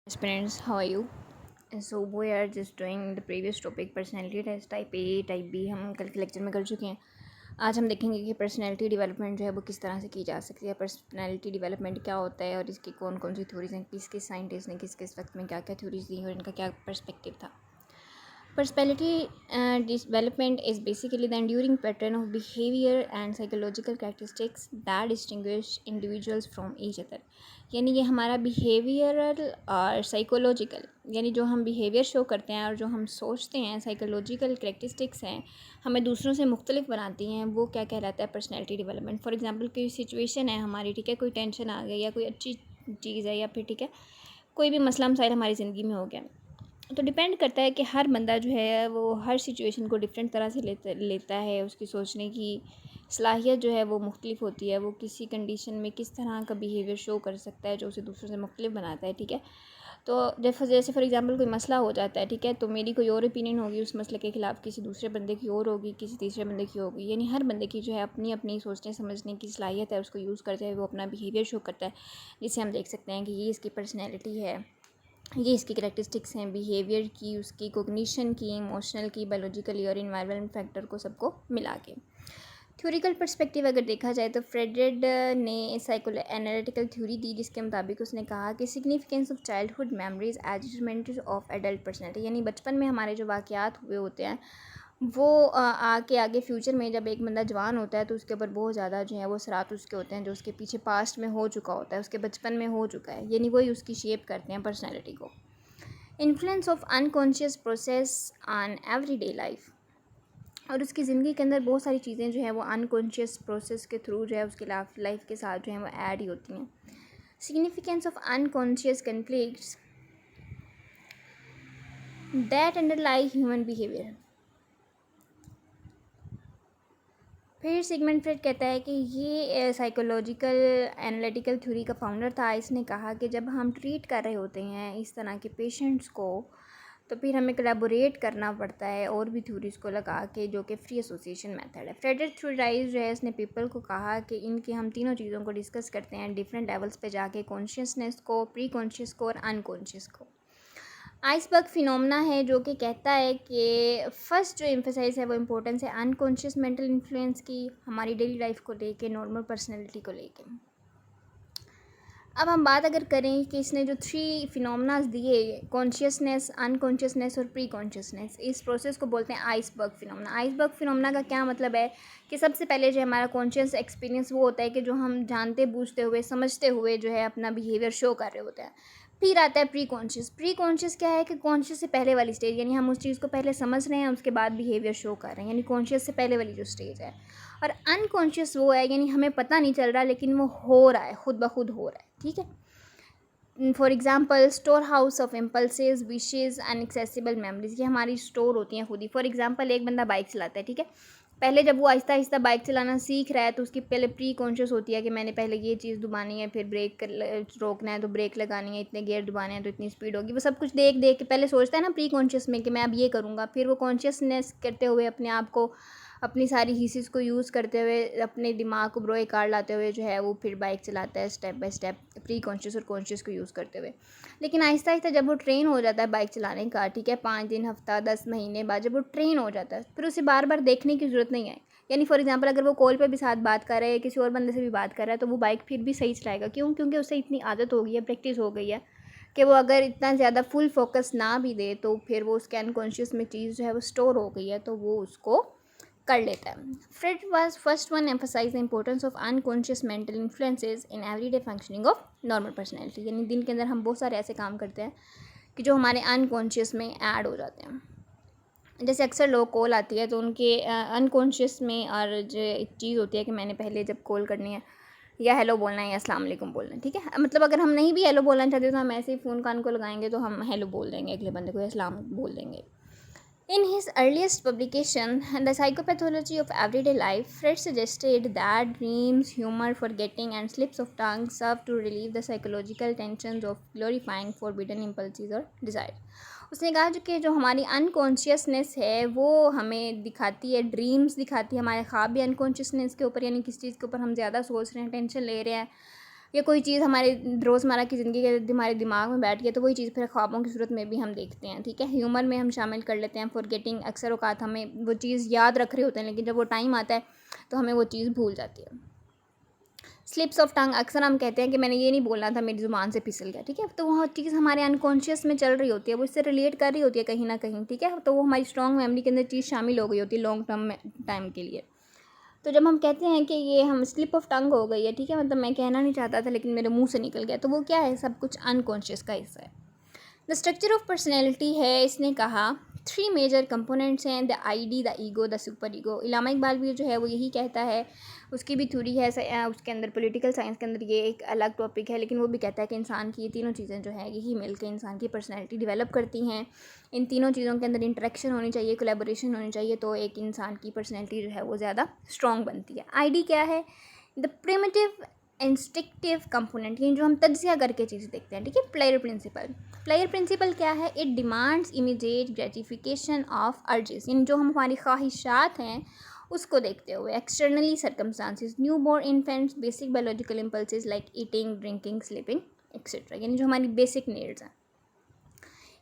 Aspirants, how are you? So we are just doing the previous topic personality test type A type B हम कल के lecture में कर चुके हैं। आज हम देखेंगे कि पर्सनैलिटी डेवलपमेंट जो है वो किस तरह से की जा सकती है, पर्सनैलिटी डेवलपमेंट क्या होता है और इसकी कौन कौन सी थ्योरीज हैं, किस किस साइंटिस्ट ने किस किस वक्त में क्या क्या थ्योरीज दी और इनका क्या पर्सपेक्टिव था। Personality development is basically the enduring pattern of behavior and psychological characteristics that distinguish individuals from each other। यानी ये हमारा बिहेवियरल और साइकोलॉजिकल, यानी जो हम बिहेवियर शो करते हैं और जो हम सोचते हैं, साइकोलॉजिकल करेक्टरिस्टिक्स हैं, हमें दूसरों से मुख्तलिफ बनाती हैं। वो क्या कहलाता है? Personality development. फॉर एग्जांपल कोई सिचुएशन है हमारी, ठीक है, कोई टेंशन आ गई या कोई अच्छी चीज़ है या फिर ठीक है कोई भी मसला मसाइल हमारी ज़िंदगी में हो गया, तो डिपेंड करता है कि हर बंदा जो है वो हर सिचुएशन को डिफरेंट तरह से लेता है। उसकी सोचने की सलाहियत जो है वो मुख्तलिफ होती है। वो किसी कंडीशन में किस तरह का बिहेवियर शो कर सकता है जो उसे दूसरों से मुख्तलिफ बनाता है, ठीक है। तो जैसे फॉर एग्जांपल कोई मसला हो जाता है, ठीक है, तो मेरी कोई और ओपिनियन होगी उस मसले के ख़िलाफ़, किसी दूसरे बंदे की और होगी, किसी तीसरे बंदे की होगी। यानी हर बंदे की जो है अपनी अपनी सोचने समझने की सलाहियत है, उसको यूज़ करते हुए वो अपना बिहेवियर शो करता है, जिसे हम देख सकते हैं कि ये इसकी पर्सनैलिटी है, ये इसकी करेक्टरिस्टिक्स हैं बिहेवियर की, उसकी कोग्निशन की, इमोशनल की, बायोलॉजिकली और इन्वायरमेंट फैक्टर को सबको मिला के। थ्योरिकल पर्सपेक्टिव अगर देखा जाए तो फ्रेडेड ने साइकोलो एनालिटिकल थ्योरी दी, जिसके मुताबिक उसने कहा कि significance of childhood memories as determinant of adult personality. यानी बचपन में हमारे जो वाक़यात हुए होते हैं वो आके आगे फ्यूचर में जब एक बंदा जवान होता है तो उसके ऊपर बहुत ज़्यादा जो है वो असरात उसके होते हैं, जो उसके पीछे पास्ट में हो चुका होता है, उसके बचपन में हो चुका है, यानी वही उसकी शेप करते हैं पर्सनैलिटी को। Influence of unconscious process on everyday life, और उसकी ज़िंदगी के अंदर बहुत सारी चीज़ें जो है वो अनकॉन्शियस प्रोसेस के थ्रू जो है उसके लाइफ के साथ जो है वो ऐड ही होती हैं। Significance of unconscious conflicts that अंडरलाई human behaviour. फिर सिगमंड फ्रेड कहता है कि ये साइकोलॉजिकल एनालिटिकल थ्योरी का फाउंडर था। इसने कहा कि जब हम ट्रीट कर रहे होते हैं इस तरह के पेशेंट्स को, तो फिर हमें कोलैबोरेट करना पड़ता है और भी थ्योरीज को लगा के, जो कि फ्री एसोसिएशन मेथड है। फ्रेडरिक थ्योराइज जो है उसने पीपल को कहा कि इनकी हम तीनों चीज़ों को डिस्कस करते हैं डिफरेंट लेवल्स पे जाके, कॉन्शियसनेस को, प्री कॉन्शियस को और अनकॉन्शियस को। आइसबर्ग फिनोमेना है जो कि कहता है कि फर्स्ट जो एम्फेसाइज है वो इम्पोर्टेंस है अनकॉन्शियस मेंटल इन्फ्लुएंस की, हमारी डेली लाइफ को लेके, नॉर्मल पर्सनैलिटी को लेके। अब हम बात अगर करें कि इसने जो 3 फिनोमेनास दिए, कॉन्शियसनेस, अनकॉन्शियसनेस और प्री कॉन्शियसनेस, इस प्रोसेस को बोलते हैं आइसबर्ग फिनोमेना। आइसबर्ग फिनोमेना का क्या मतलब है कि सबसे पहले जो हमारा कॉन्शियस एक्सपीरियंस वो होता है कि जो हम जानते बूझते हुए समझते हुए जो है अपना बिहेवियर शो कर रहे होते हैं। फिर आता है प्री कॉन्शियस। प्री कॉन्शियस क्या है कि कॉन्शियस से पहले वाली स्टेज, यानी हम उस चीज़ को पहले समझ रहे हैं उसके बाद बिहेवियर शो कर रहे हैं, यानी कॉन्शियस से पहले वाली जो स्टेज है। और अनकॉन्शियस वो है यानी हमें पता नहीं चल रहा लेकिन वो हो रहा है, खुद ब खुद हो रहा है, ठीक है। For example store house of impulses, wishes, unaccessible memories, ये हमारी स्टोर होती हैं खुद ही। फॉर एग्जाम्पल एक बंदा बाइक चलाता है, ठीक है, पहले जब वो आहिस्ता आहिस्ता बाइक चलाना सीख रहा है तो उसकी पहले प्री कॉन्शियस होती है कि मैंने पहले ये चीज़ दबानी है, फिर रोकना है तो ब्रेक लगानी है, इतने गियर दबाने हैं तो इतनी स्पीड होगी। वो सब कुछ देख देख के पहले सोचता है ना प्री कॉन्शियस में कि मैं अब ये करूँगा, फिर वो कॉन्शियसनेस करते हुए अपने आप को, अपनी सारी हिस्सेस को यूज़ करते हुए, अपने दिमाग को ब्रो कार लाते हुए जो है वो फिर बाइक चलाता है step by step, pre conscious और कॉन्शियस को यूज़ करते हुए। लेकिन आहिस्ता आहिस्ता जब वो ट्रेन हो जाता है बाइक चलाने का, ठीक है, 5 दिन, हफ्ता, 10 महीने बाद जब वो ट्रेन हो जाता है, फिर उसे बार बार देखने की ज़रूरत नहीं है। यानी फॉर एग्जांपल अगर वो कॉल पे भी साथ बात कर रहा है, किसी और बंदे से भी बात कर रहा है, तो वो बाइक फिर भी सही चलाएगा। क्यों? क्योंकि उससे इतनी आदत हो गई है, प्रैक्टिस हो गई है कि वो अगर इतना ज़्यादा फुल फोकस ना भी दे तो फिर वो उसके अनकॉन्शियस में चीज़ जो है वो स्टोर हो गई है, तो वो उसको कर लेता है। Freud was first one emphasize the importance of unconscious mental influences in everyday functioning of normal personality. यानी दिन के अंदर हम बहुत सारे ऐसे काम करते हैं कि जो हमारे अनकॉन्शियस में ऐड हो जाते हैं। जैसे अक्सर लोग कॉल आती है तो उनके अनकॉन्शियस में और जो एक चीज़ होती है कि मैंने पहले जब कॉल करनी है या हेलो बोलना है या अस्सलाम वालेकुम बोलना है, ठीक है, मतलब अगर हम नहीं भी हेलो बोलना चाहते तो हम ऐसे ही फ़ोन कान को लगाएंगे तो हम हेलो बोल देंगे, अगले बंदे को अस्सलाम बोल देंगे। In his earliest publication, The Psychopathology of Everyday Life, Fred suggested that dreams, humor, forgetting, and slips of tongue serve to relieve the psychological tensions of glorifying forbidden impulses or desires. उसने कहा कि जो हमारी unconsciousness है वो हमें दिखाती है, ड्रीम्स दिखाती है, हमारे ख्वाब भी अनकॉन्शियसनेस के ऊपर, यानी किस चीज़ के ऊपर हम ज़्यादा सोच रहे हैं, टेंशन ले रहे हैं, या कोई चीज़ हमारे रोज़मर्रा की ज़िंदगी के हमारे दिमाग में बैठ गई तो वही चीज़ फिर ख्वाबों की सूरत में भी हम देखते हैं, ठीक है। ह्यूमर में हम शामिल कर लेते हैं, फॉरगेटिंग, अक्सर औक़ात हमें वो चीज़ याद रख रहे होते हैं लेकिन जब वो टाइम आता है तो हमें वो चीज़ भूल जाती है। स्लिप्स ऑफ टंग, अक्सर हम कहते हैं कि मैंने ये नहीं बोलना था, मेरी ज़ुबान से फिसल गया, ठीक है। तो वो चीज़ हमारे अनकॉन्शियस में चल रही होती है, वो इससे रिलेट कर रही होती है कहीं ना कहीं, ठीक है। तो वो हमारी स्ट्रॉन्ग मेमोरी के अंदर चीज़ शामिल हो गई होती है लॉन्ग टर्म में टाइम के लिए। तो जब हम कहते हैं कि ये हम स्लिप ऑफ टंग हो गई है, ठीक है, मतलब मैं कहना नहीं चाहता था लेकिन मेरे मुंह से निकल गया, तो वो क्या है, सब कुछ अनकॉन्शियस का हिस्सा है। द स्ट्रक्चर ऑफ पर्सनैलिटी है, इसने कहा 3 मेजर कंपोनेंट्स हैं, the id, the ego, the super ego. Allama Iqbal भी जो है वो यही कहता है, उसकी भी थ्योरी है उसके अंदर, पॉलिटिकल साइंस के अंदर ये एक अलग टॉपिक है, लेकिन वो भी कहता है कि इंसान की ये तीनों चीज़ें जो है यही मिलकर इंसान की पर्सनैलिटी डेवलप करती हैं। इन तीनों चीज़ों के अंदर इंटरेक्शन होनी चाहिए, कोलैबोरेशन होनी चाहिए, तो एक इंसान की पर्सनैलिटी जो है वो ज़्यादा स्ट्रॉन्ग बनती है। आईडी क्या है, द प्रिमिटिव इंस्टिक्टिव कंपोनेंट, ये जो हम तज्जिया करके चीज़ देखते हैं, ठीक है। प्लेयर प्रिंसिपल, प्लेयर प्रिंसिपल क्या है, it demands immediate gratification of urges, यानी जो हम हमारी ख्वाहिशात हैं उसको देखते हुए। Externally circumstances, new born infants basic biological impulses like eating, drinking, sleeping etcetera, यानी जो हमारी बेसिक नीड्स हैं।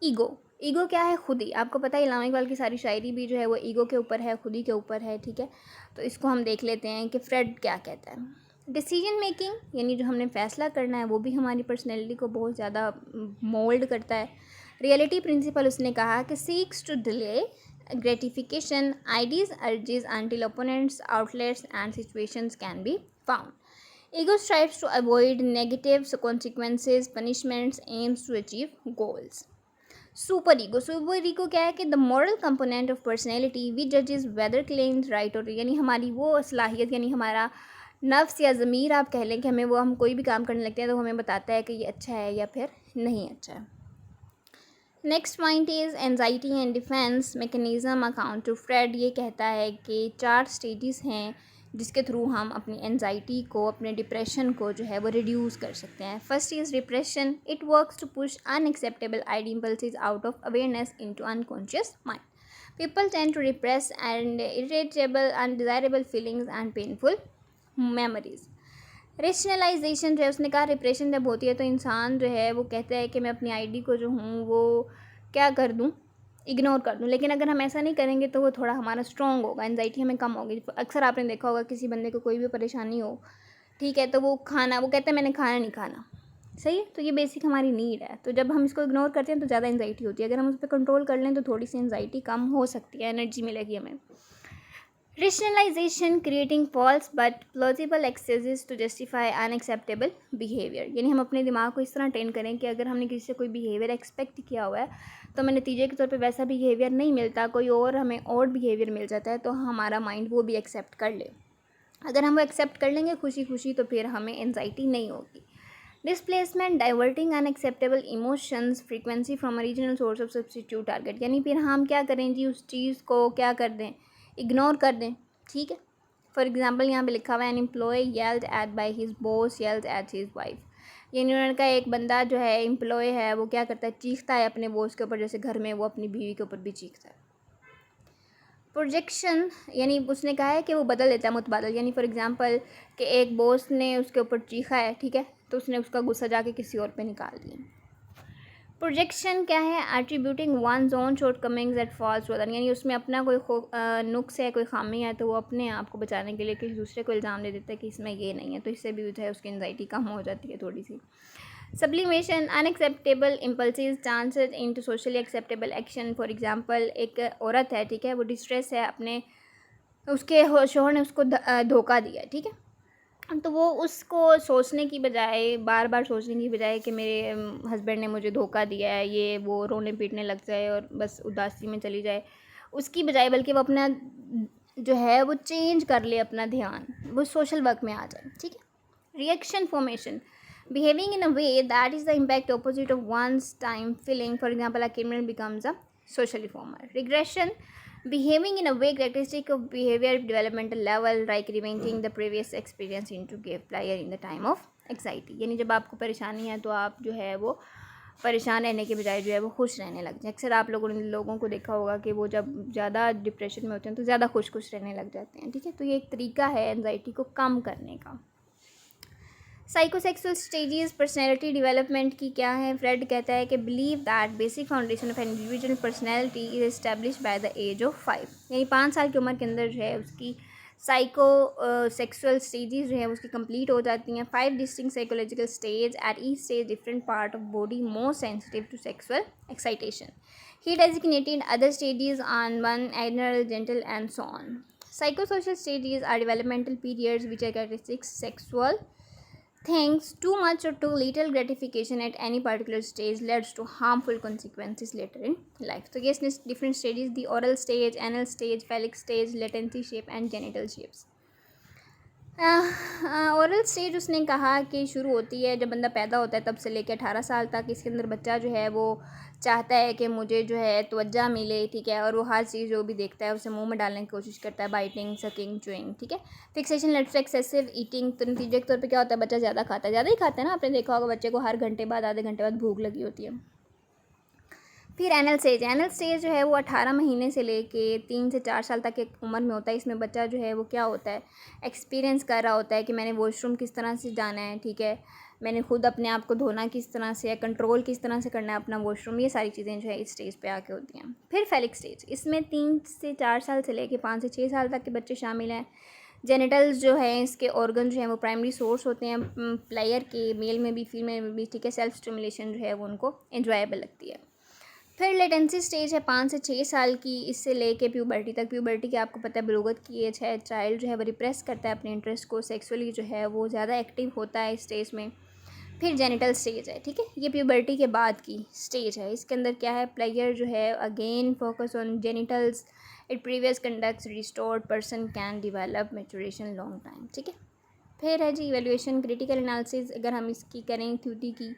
ईगो, ईगो क्या है, खुद ही, आपको पता है इलामा इकबाल की सारी शायरी भी जो है वो ईगो के ऊपर है, खुद ही के ऊपर है, ठीक है। तो इसको हम देख लेते हैं कि फ्रेड क्या कहता है। डिसीजन मेकिंग, यानी जो हमने फ़ैसला करना है वो भी हमारी पर्सनैलिटी को बहुत ज़्यादा मोल्ड करता है। रियलिटी प्रिंसिपल, उसने कहा कि seeks to delay gratification ideas urges until opponents outlets and situations can be found. Ego strives to avoid negative consequences, punishments, aims to achieve goals. Super ego क्या है कि the moral component of personality we जजेस whether claims right और, यानी हमारी वो सलाहियत, यानी हमारा नफ्स या ज़मीर आप कह लें कि हमें वो, हम कोई भी काम करने लगते हैं तो हमें बताता है कि ये अच्छा है या फिर नहीं अच्छा है। Next point is anxiety and defence mechanism account to Freud. ये कहता है कि 4 स्टेजेस हैं जिसके थ्रू हम अपनी एंजाइटी को, अपने डिप्रेशन को जो है वो रिड्यूस कर सकते हैं। First is depression, it works to push unacceptable ideal impulses out of awareness into unconscious mind. People tend to repress and irritable undesirable feelings and painful memories. Rationalization जो है, उसने कहा रिप्रेशन जब होती है तो इंसान जो है वो कहता है कि मैं अपनी आईडी को जो हूँ वो क्या कर दूँ, इग्नोर कर दूँ। लेकिन अगर हम ऐसा नहीं करेंगे तो वो थोड़ा हमारा स्ट्रॉन्ग होगा, एंजाइटी हमें कम होगी। अक्सर आपने देखा होगा किसी बंदे को कोई भी परेशानी हो, ठीक है, तो वो कहता है मैंने खाना नहीं खाना, सही है, तो ये बेसिक हमारी नीड है। तो जब हम इसको इग्नोर करते हैं तो ज़्यादा एंजाइटी होती है, अगर हम उस पर कंट्रोल कर लें तो थोड़ी सी एंजाइटी कम हो सकती है, एनर्जी मिलेगी हमें। Rationalization, creating false but plausible excuses to justify unacceptable behaviour, यानी हम अपने दिमाग को इस तरह ट्रेन करें कि अगर हमने किसी से कोई बिहेवियर एक्सपेक्ट किया हुआ है तो हमें नतीजे के तौर पे वैसा बिहेवियर नहीं मिलता, कोई और हमें और बिहेवियर मिल जाता है, तो हमारा माइंड वो भी एक्सेप्ट कर ले। अगर हम वो एक्सेप्ट कर लेंगे खुशी खुशी तो फिर हमें एनजाइटी नहीं होगी। Displacement, diverting unacceptable emotions frequency from original source of substitute target, यानी फिर हम क्या करें जी, उस चीज़ को क्या कर दें, इग्नोर कर दें, ठीक है। फॉर एग्जांपल यहाँ पे लिखा हुआ है an employ yelled at by his boss yelled at his wife, यानी उन्होंने कहा एक बंदा जो है एम्प्लॉय है वो क्या करता है, चीखता है अपने बॉस के ऊपर, जैसे घर में वो अपनी बीवी के ऊपर भी चीखता है। प्रोजेक्शन, यानी उसने कहा है कि वो बदल देता है मुतबादल, यानी फॉर एग्जांपल कि एक बॉस ने उसके ऊपर चीखा है, ठीक है, तो उसने उसका गुस्सा जाके किसी और पे निकाल दिया। प्रोजेक्शन क्या है, attributing one own shortcomings at false वदन, यानी उसमें अपना कोई नुक्स है, कोई खामी है, तो वो अपने आप को बचाने के लिए किसी दूसरे को इल्ज़ाम दे देता है कि इसमें ये नहीं है, तो इससे भी जो है उसकी एंजाइटी कम हो जाती है थोड़ी सी। Sublimation, unacceptable impulses transfer into socially acceptable action. For example एक औरत है, ठीक है, वो डिस्ट्रेस है, अपने उसके शोहर ने उसको धोखा दिया, ठीक है, तो वो उसको सोचने की बजाय, बार बार सोचने की बजाय कि मेरे हस्बैंड ने मुझे धोखा दिया है, ये वो, रोने पीटने लग जाए और बस उदासी में चली जाए, उसकी बजाय बल्कि वो अपना जो है वो चेंज कर ले, अपना ध्यान वो सोशल वर्क में आ जाए, ठीक है। Reaction formation, behaving in a way that is the impact opposite of one's time feeling. For example, a criminal becomes a social reformer. Regression, behaving in a way characteristic of behavior developmental level, like reinventing the previous experience into give player in the time of anxiety. यानी जब आपको परेशानी है तो आप जो है वो परेशान रहने के बजाय जो है वो खुश रहने लग जाए। अक्सर आप लोगों को देखा होगा कि वो जब ज़्यादा डिप्रेशन में होते हैं तो ज़्यादा खुश रहने लग जाते हैं, ठीक है। तो ये एक तरीका है एंजाइटी को कम करने का। साइकोसेक्सुअल स्टेजेस पर्सनैलिटी डेवलपमेंट की क्या है? फ्रेड कहता है कि believe that basic foundation of an individual personality is establish by the age of 5, यानी 5 साल की उम्र के अंदर जो है उसकी सेक्सुअल स्टेजेस जो है उसकी कंप्लीट हो जाती हैं। 5 distinct psychological stage, at each stage different part of body more sensitive to sexual excitation. He designated other stages on one, anal, gentle, and so on. Psychosocial stages are developmental periods which are characteristic sexual things. Too much or too little gratification at any particular stage leads to harmful consequences later in life. So yes, different stages: the oral stage, anal stage, phallic stage, latency shape, and genital shapes. Oral stage उसने कहा कि शुरू होती है जब बंदा पैदा होता है तब से लेकर 18 साल तक। इसके अंदर बच्चा जो है वो चाहता है कि मुझे जो है तवज्जो मिले, ठीक है, और वो हर चीज़ जो भी देखता है उसे मुंह में डालने की कोशिश करता है, बाइटिंग, सकिंग, च्यूइंग, ठीक है। Fixation leads to excessive eating, तो नतीजे के तौर पे क्या होता है, बच्चा ज़्यादा खाता है, ज़्यादा ही खाता है ना। आपने देखा होगा बच्चे को हर घंटे बाद, आधे घंटे बाद भूख लगी होती है। फिर एनल स्टेज जो है वो 18 महीने से लेके 3 से 4 साल तक की उम्र में होता है। इसमें बच्चा जो है वो क्या होता है, एक्सपीरियंस कर रहा होता है कि मैंने वॉशरूम किस तरह से जाना है, ठीक है, मैंने खुद अपने आप को धोना किस तरह से है, कंट्रोल किस तरह से करना है अपना वॉशरूम, ये सारी चीज़ें जो है इस स्टेज पे आके होती हैं। फिर फेलिक स्टेज, इसमें 3 से 4 साल से लेके 5 से 6 साल तक के बच्चे शामिल हैं। जेनिटल्स जो है इसके ऑर्गन जो है वो प्राइमरी सोर्स होते हैं प्लेयर के, मेल में भी फीमेल में भी, ठीक है। सेल्फ स्टिमुलेशन जो है वो उनको एंजॉयबल लगती है। फिर लेटेंसी स्टेज है 5 से 6 साल की, इससे लेके प्यूबर्टी तक। प्यूबर्टी की आपको पता है बलूगत की एज है। चाइल्ड जो है वो रिप्रेस करता है अपने इंटरेस्ट को, सेक्सुअली जो है वो ज़्यादा एक्टिव होता है इस स्टेज में। फिर जेनिटल स्टेज है, ठीक है, ये प्यूबर्टी के बाद की स्टेज है। इसके अंदर क्या है, प्लेयर जो है again focus on genitals, it previous conducts restored person can develop maturation long time, ठीक है। फिर है जी इवेल्युएशन क्रिटिकल एनालिसिस, अगर हम इसकी करें थ्योरी की,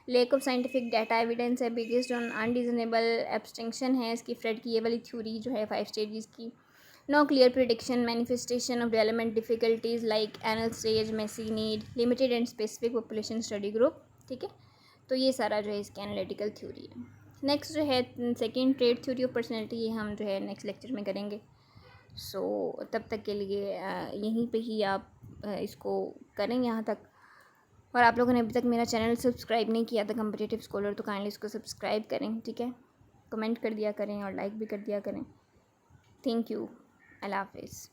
lake of scientific data evidence है, बिगेस्ट ऑन अनडिजनेबल एब्सटेंक्शन है इसकी, फ्रेड की ये वाली थ्योरी जो है 5 स्टेजेस की। No clear prediction, manifestation of development difficulties like anal stage, messy need, limited and specific population study group, ठीक है। तो ये सारा जो है इसकी एनालिटिकल थ्योरी है। नेक्स्ट जो है second trade theory of personality, ये हम जो है नेक्स्ट लेक्चर में करेंगे। तब तक के लिए यहीं पे ही आप इसको करें यहाँ तक। और आप लोगों ने अभी तक मेरा चैनल सब्सक्राइब नहीं किया था कॉम्पिटिटिव स्कॉलर, तो काइंडली इसको सब्सक्राइब करें, ठीक है। कमेंट कर दिया करें और लाइक भी कर दिया करें। थैंक यू, अल्लाह हाफिज़।